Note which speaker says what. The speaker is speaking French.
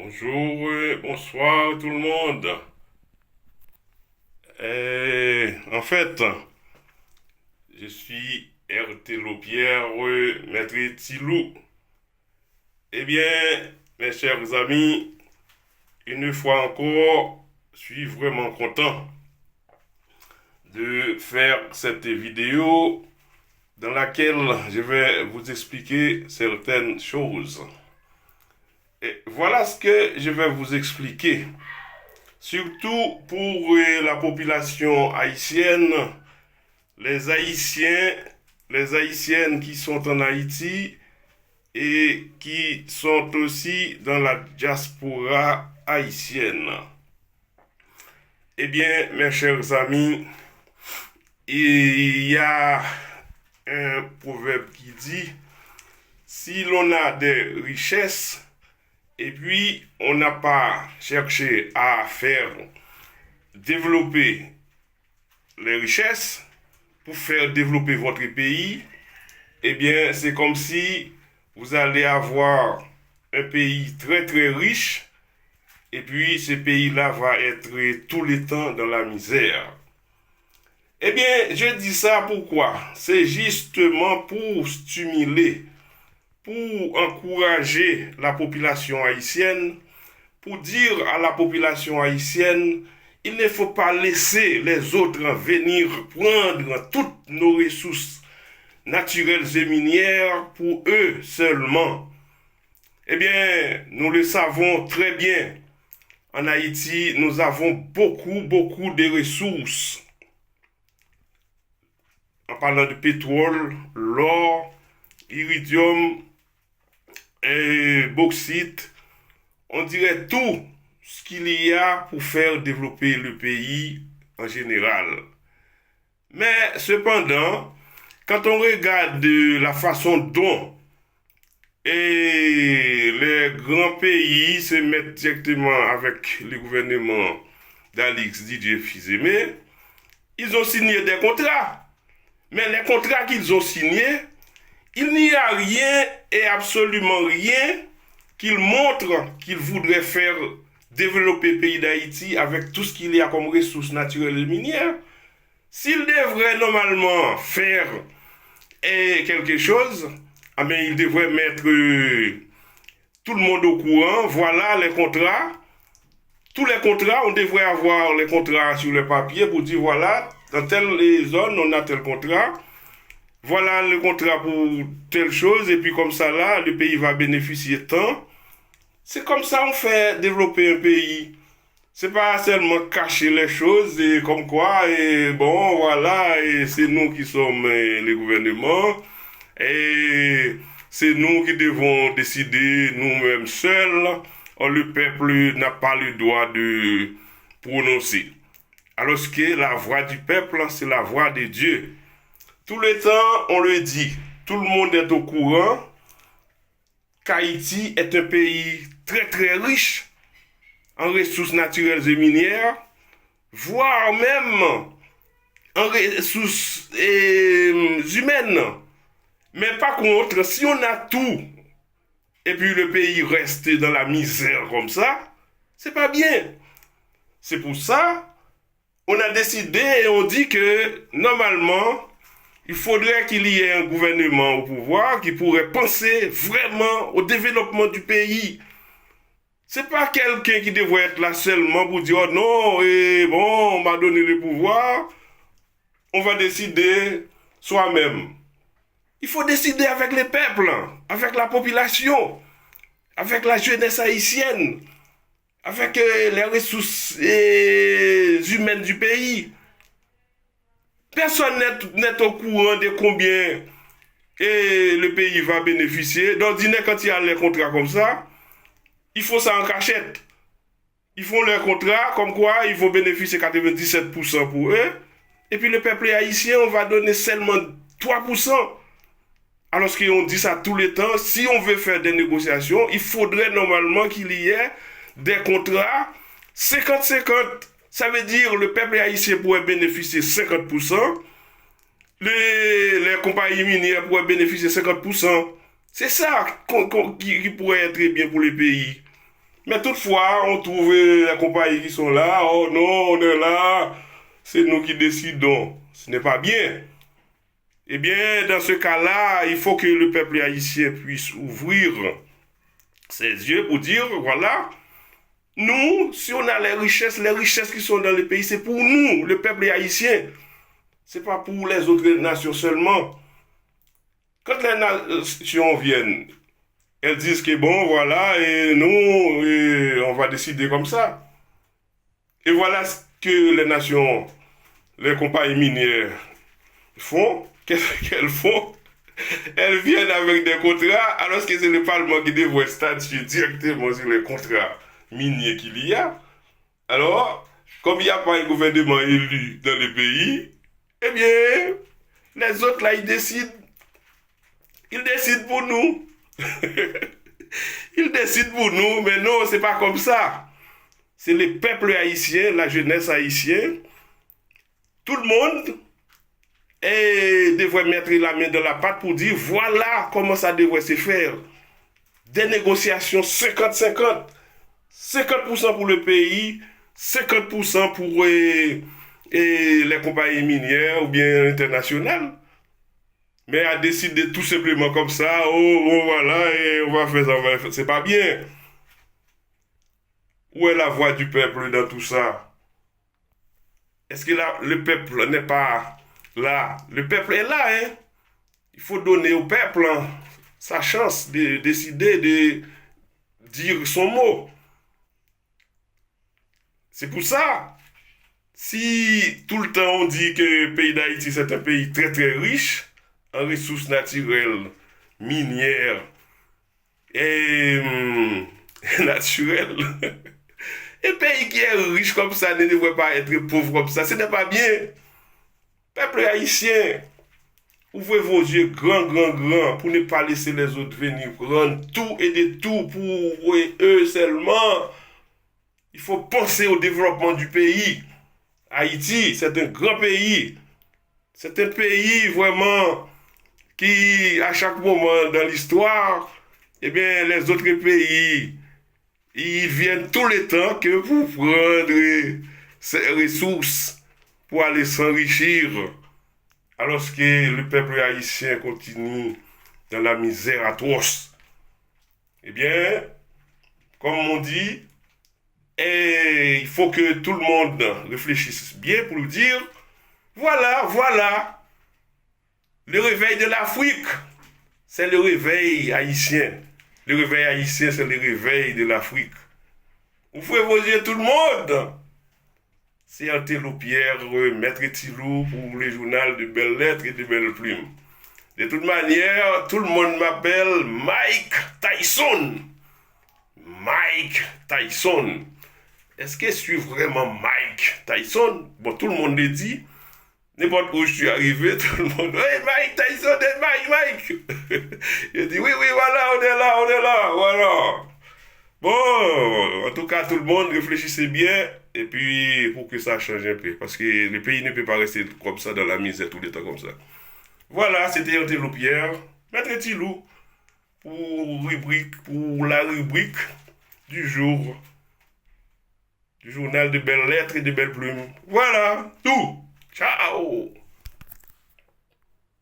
Speaker 1: Bonjour, bonsoir tout le monde. En fait, je suis RT Lopierre, maître Tilou. Eh bien, mes chers amis, une fois encore, je suis vraiment content de faire cette vidéo dans laquelle je vais vous expliquer certaines choses. Et voilà ce que je vais vous expliquer. Surtout pour la population haïtienne, les Haïtiens, les Haïtiennes qui sont en Haïti et qui sont aussi dans la diaspora haïtienne. Eh bien, mes chers amis, il y a un proverbe qui dit, si l'on a des richesses, et puis on n'a pas cherché à faire développer les richesses pour faire développer votre pays, eh bien c'est comme si vous allez avoir un pays très très riche et puis ce pays-là va être tout le temps dans la misère. Eh bien, je dis ça pourquoi? C'est justement pour stimuler, pour encourager la population haïtienne, pour dire à la population haïtienne, il ne faut pas laisser les autres venir prendre toutes nos ressources naturelles et minières pour eux seulement. Eh bien, nous le savons très bien. En Haïti, nous avons beaucoup de ressources. En parlant de pétrole, l'or, iridium, et bauxite, on dirait tout ce qu'il y a pour faire développer le pays en général. Mais cependant, quand on regarde la façon dont les grands pays se mettent directement avec le gouvernement d'Alix Didier Fils-Aimé, ils ont signé des contrats. Mais les contrats qu'ils ont signés, il n'y a rien et absolument rien qu'il montre qu'il voudrait faire développer le pays d'Haïti avec tout ce qu'il y a comme ressources naturelles et minières. S'il devrait normalement faire quelque chose, eh bien, il devrait mettre tout le monde au courant. Voilà les contrats. Tous les contrats, on devrait avoir les contrats sur le papier pour dire voilà, dans telle zone, on a tel contrat. Voilà le contrat pour telle chose, et puis comme ça là, le pays va bénéficier tant. C'est comme ça on fait développer un pays. C'est pas seulement cacher les choses, et comme quoi, et bon, voilà, et c'est nous qui sommes les gouvernements, et c'est nous qui devons décider nous-mêmes seuls, or le peuple n'a pas le droit de prononcer. Alors que la voix du peuple, c'est la voix de Dieu. Tout le temps, on le dit, tout le monde est au courant qu'Haïti est un pays très très riche en ressources naturelles et minières, voire même en ressources humaines. Mais par contre, si on a tout, et puis le pays reste dans la misère comme ça, c'est pas bien. C'est pour ça, on a décidé et on dit que normalement, il faudrait qu'il y ait un gouvernement au pouvoir qui pourrait penser vraiment au développement du pays. C'est pas quelqu'un qui devrait être là seulement pour dire oh non, et bon, on m'a donné le pouvoir, on va décider soi-même. Il faut décider avec les peuples, avec la population, avec la jeunesse haïtienne, avec les ressources humaines du pays. Personne n'est au courant de combien le pays va bénéficier. D'ordinaire, quand il y a les contrats comme ça, il faut ça en cachette. Ils font leurs contrats comme quoi ils vont bénéficier 97% pour eux. Et puis le peuple haïtien, on va donner seulement 3%. Alors qu'on dit ça tout le temps, si on veut faire des négociations, il faudrait normalement qu'il y ait des contrats 50-50. Ça veut dire que le peuple haïtien pourrait bénéficier 50%, les compagnies minières pourraient bénéficier 50%. C'est ça qui pourrait être bien pour les pays. Mais toutefois, on trouve les compagnies qui sont là. Oh non, on est là. C'est nous qui décidons. Ce n'est pas bien. Eh bien, dans ce cas-là, il faut que le peuple haïtien puisse ouvrir ses yeux pour dire, voilà, nous, si on a les richesses qui sont dans le pays, c'est pour nous, le peuple haïtien. C'est pas pour les autres nations seulement. Quand les nations viennent, elles disent que bon, voilà, et nous, on va décider comme ça. Et voilà ce que les nations, les compagnies minières font. Qu'est-ce qu'elles font? Elles viennent avec des contrats, alors que c'est le Parlement qui devrait statuer directement sur les contrats miniers qu'il y a. Alors, comme il n'y a pas un gouvernement élu dans le pays, eh bien, les autres là, ils décident. Ils décident pour nous. Ils décident pour nous, mais non, c'est pas comme ça. C'est le peuple haïtien, la jeunesse haïtienne, tout le monde devrait mettre la main dans la pâte pour dire voilà comment ça devrait se faire. Des négociations 50-50. 50% pour le pays, 50% pour les compagnies minières ou bien internationales. Mais à décider tout simplement comme ça, oh voilà, et on va faire ça, c'est pas bien. Où est la voix du peuple dans tout ça? Est-ce que le peuple n'est pas là? Le peuple est là, hein? Il faut donner au peuple sa chance de décider, de dire son mot. C'est pour ça, si tout le temps on dit que le pays d'Haïti c'est un pays très très riche en ressources naturelles, minières et naturelles, un pays qui est riche comme ça ne devrait pas être pauvre comme ça. Ce n'est pas bien. Peuple haïtien, ouvrez vos yeux grand, grand, grand pour ne pas laisser les autres venir prendre tout et de tout pour eux seulement. Il faut penser au développement du pays. Haïti, c'est un grand pays. C'est un pays vraiment qui, à chaque moment dans l'histoire, eh bien, les autres pays, ils viennent tout le temps que pour prendre ces ressources pour aller s'enrichir. Alors que le peuple haïtien continue dans la misère atroce. Eh bien, comme on dit, il faut que tout le monde réfléchisse bien pour nous dire, voilà, le réveil de l'Afrique, c'est le réveil haïtien. Le réveil haïtien, c'est le réveil de l'Afrique. Vous pouvez vous dire tout le monde. C'est Antello Pierre, Maître Tilou pour le journal de Belles Lettres et de Belles Plumes. De toute manière, tout le monde m'appelle Mike Tyson. Mike Tyson. Est-ce que je suis vraiment Mike Tyson? Bon, tout le monde le dit. N'importe où je suis arrivé, tout le monde dit hey, Mike Tyson, Mike. Je dis oui, voilà, on est là, voilà. Bon, en tout cas, tout le monde réfléchissez bien, et puis pour que ça change un peu, parce que le pays ne peut pas rester comme ça dans la misère tout le temps comme ça. Voilà, c'était Antello Pierre, Maître Tilou, pour la rubrique du jour, du journal de Belles Lettres et de Belles Plumes. Voilà, tout. Ciao.